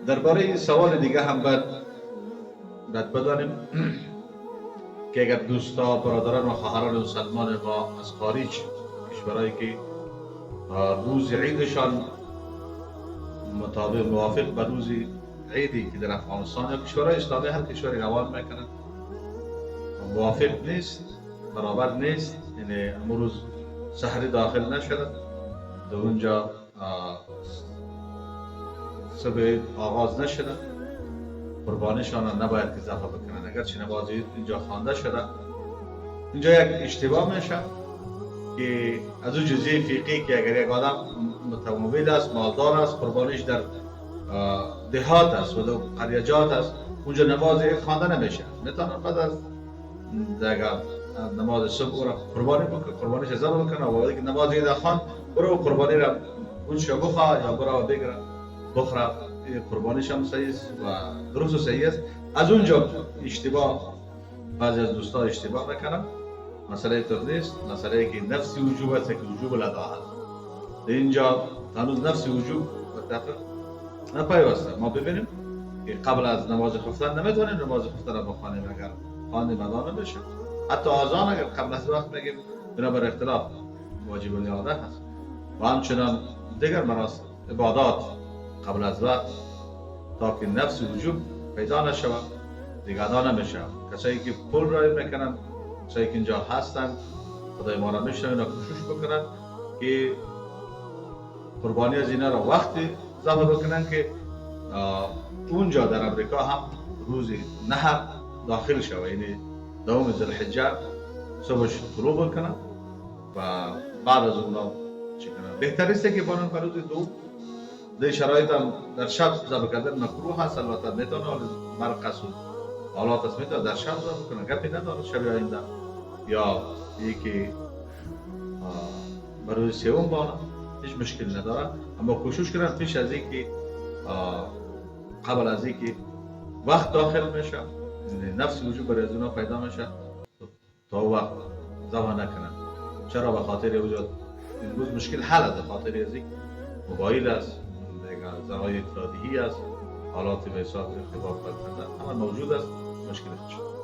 درباره این سوال دیگه هم باید بدانیم که اگر دوستا برادران و خواهران مسلمان ما از خارج کشورهایی که روز عیدشان مطابق موافق به روز عیدی که در افغانستان یا کشورهای اسلامی هر کشوری روان میکنند موافق نیست، برابر نیست، یعنی امروز سحری داخل نشد در اونجا صبح آغاز نشده، قربانیشان نباید که ذبح بکنن اگرچه نماز اینجا خوانده شده. اینجا یک اشتباه میشه که از اون جزئیه فقهی که اگر یک آدم متمول است، مالدار است، قربانیش در دهات است و در قریجات است، اونجا نماز عید خوانده نمیشه. میتونه بعد از نماز صبح او را قربانی بکنه، قربانیش ذبح بکنه و وقتی که نماز عید خوان برو قربانی را اونجا بخواه یا برو بگیره بخوره. قربانیش هم صحیح است و درست و صحیح است. از اونجا اشتباه بعضی از دوستان اشتباه میکنن، مسئله طور نیست، مسئله که نفسی وجوب است که وجوب الادا هست. در اینجا هنوز نفسی وجوب متفق نپیوسته. ما ببینیم که قبل از نماز خفتن نمیتونیم نماز خفتن را بخوانیم اگر خواندیم ادا نمیشه. حتی آذان اگر قبل از وقت بگیم بنابر اختلاف واجب الاعاده هست و همچنان دیگر مراسم عبادات قبل از وقت تا که نفس وجوب پیدا نشود دیگر ادا نمیشه. کسایی که پول رای میکنن، کسایی که اینجا هستن، خدای ما را میشنوین و کوشش بکنن که قربانی از اینا را وقتی ذبح بکنن که اونجا در امریکا هم روز نحر داخل شود، یعنی دوم ذوالحجه صبحش طلوع بکنن و بعد از اون چی کنن. بهتر است که بانن روز دو در شرایط هم در شب ذبح کردن مکروه هست. البته میتونه برق است و حالات است میتونه در شب ذبح کنه، گپی نداره شب آینده یا یکی برای سوم بانه هیچ مشکل نداره. اما کوشش کنن پیش از اینکه قبل از اینکه وقت داخل میشه نفس وجود برای از اونا پیدا میشه تا وقت ذبح نکنن. چرا؟ به خاطر وجود امروز مشکل حل است، به خاطر از اینکه موبایل است، ذرایع اطلاعاتی است، حالات به حساب ارتباط برقرار همه موجود است، مشکل شد.